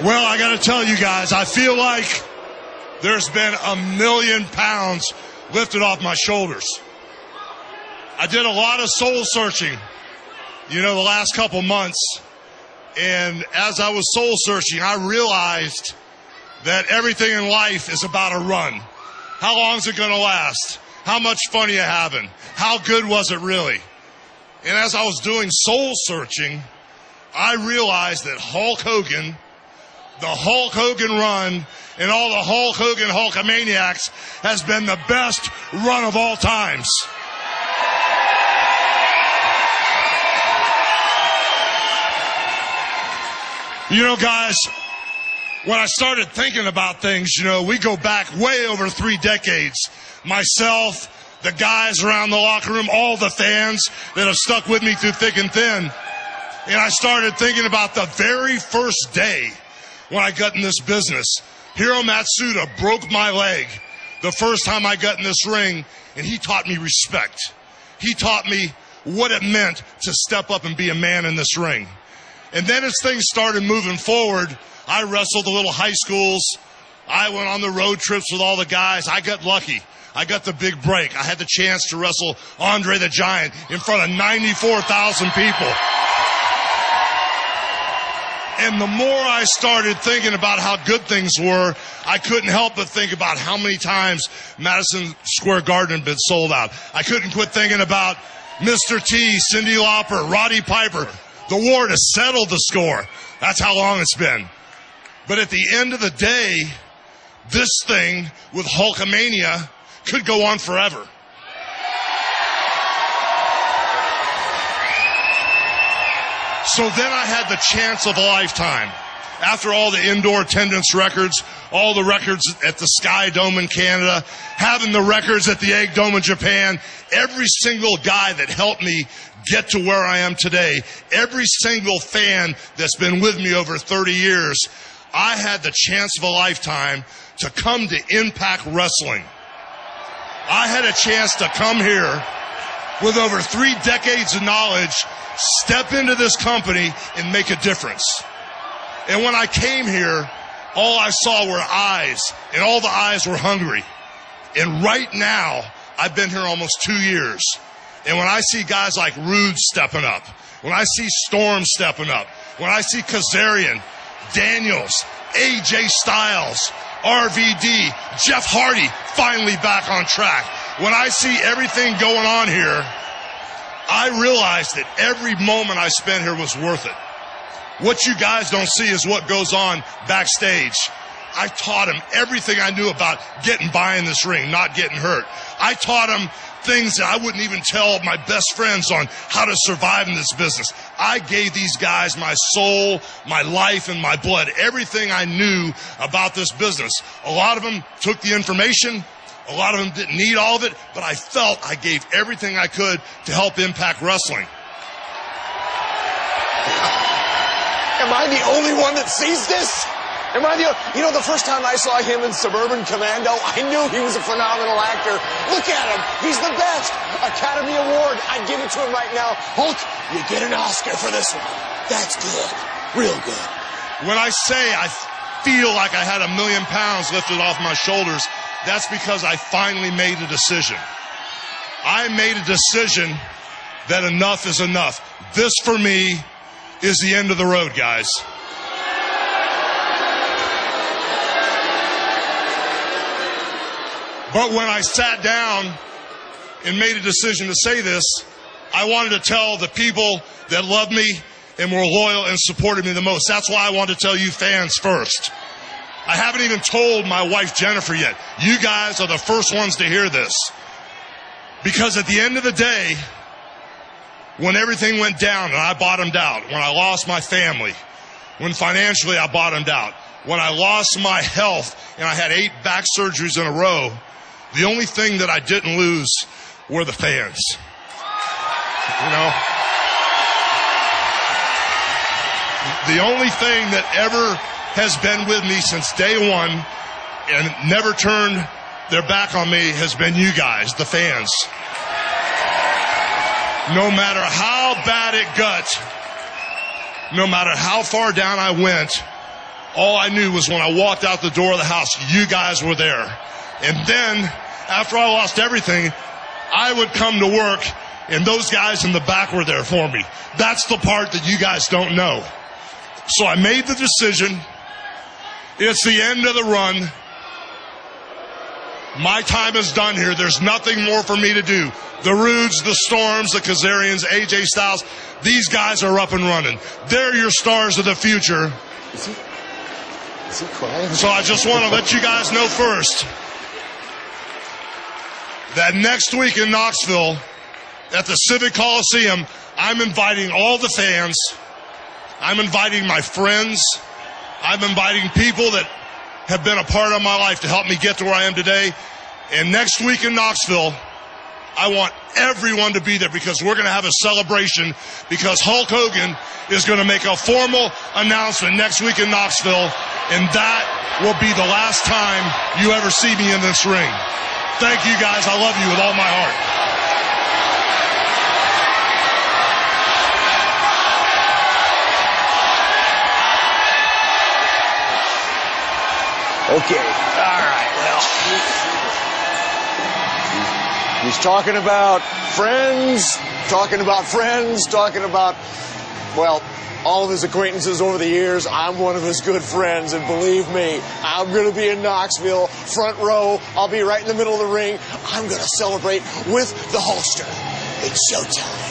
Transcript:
Well, I got to tell you guys, I feel like there's been 1,000,000 pounds lifted off my shoulders. I did a lot of soul searching, the last couple months. And as I was soul searching, I realized that everything in life is about a run. How long is it going to last? How much fun are you having? How good was it really? And as I was doing soul searching, I realized that Hulk Hogan, the Hulk Hogan run, and all the Hulk Hogan Hulkamaniacs has been the best run of all times. Guys, when I started thinking about things, we go back way over 3 decades. Myself, the guys around the locker room, all the fans that have stuck with me through thick and thin. And I started thinking about the very first day when I got in this business. Hiro Matsuda broke my leg the first time I got in this ring, and he taught me respect. He taught me what it meant to step up and be a man in this ring. And then as things started moving forward, I wrestled the little high schools. I went on the road trips with all the guys. I got lucky. I got the big break. I had the chance to wrestle Andre the Giant in front of 94,000 people. And the more I started thinking about how good things were, I couldn't help but think about how many times Madison Square Garden had been sold out. I couldn't quit thinking about Mr. T, Cyndi Lauper, Roddy Piper, the war to settle the score. That's how long it's been. But at the end of the day, this thing with Hulkamania could go on forever. So then I had the chance of a lifetime. After all the indoor attendance records, all the records at the Sky Dome in Canada, having the records at the Egg Dome in Japan, every single guy that helped me get to where I am today, every single fan that's been with me over 30 years, I had the chance of a lifetime to come to Impact Wrestling. I had a chance to come here with over 3 decades of knowledge, step into this company and make a difference. And when I came here, all I saw were eyes, and all the eyes were hungry. And right now, I've been here almost 2 years. And when I see guys like Rude stepping up, when I see Storm stepping up, when I see Kazarian, Daniels, AJ Styles, RVD, Jeff Hardy finally back on track, when I see everything going on here, I realize that every moment I spent here was worth it. What you guys don't see is what goes on backstage. I taught him everything I knew about getting by in this ring, not getting hurt. I taught him things that I wouldn't even tell my best friends on how to survive in this business. I gave these guys my soul, my life, and my blood, everything I knew about this business. A lot of them took the information. A lot of them didn't need all of it, but I felt I gave everything I could to help Impact Wrestling. Am I the only one that sees this? Am I the first time I saw him in Suburban Commando, I knew he was a phenomenal actor. Look at him. He's the best. Academy Award. I'd give it to him right now. Hulk, you get an Oscar for this one. That's good. Real good. When I say I feel like I had 1,000,000 pounds lifted off my shoulders, that's because I finally made a decision. I made a decision that enough is enough. This, for me, is the end of the road, guys. But when I sat down and made a decision to say this, I wanted to tell the people that loved me and were loyal and supported me the most. That's why I wanted to tell you fans first. I haven't even told my wife Jennifer yet. You guys are the first ones to hear this. Because at the end of the day, when everything went down and I bottomed out, when I lost my family, when financially I bottomed out, when I lost my health and I had 8 back surgeries in a row, the only thing that I didn't lose were the fans. The only thing that ever has been with me since day one and never turned their back on me has been you guys, the fans. No matter how bad it got, no matter how far down I went, All I knew was when I walked out the door of the house, you guys were there. And then, after I lost everything, I would come to work, and those guys in the back were there for me. That's the part that you guys don't know. So I made the decision. It's the end of the run. My time is done here. There's nothing more for me to do. The Rudes, the Storms, the Kazarians, AJ Styles, these guys are up and running. They're your stars of the future. Is he crying? So I just want to let you guys know first that next week in Knoxville at the Civic Coliseum, I'm inviting all the fans. I'm inviting my friends. I'm inviting people that have been a part of my life to help me get to where I am today. And next week in Knoxville, I want everyone to be there because we're going to have a celebration because Hulk Hogan is going to make a formal announcement next week in Knoxville, and that will be the last time you ever see me in this ring. Thank you, guys. I love you with all my heart. Okay. All right. Well, he's talking about friends, talking about, well, all of his acquaintances over the years. I'm one of his good friends, and believe me, I'm going to be in Knoxville, front row. I'll be right in the middle of the ring. I'm going to celebrate with the Hulkster. It's showtime.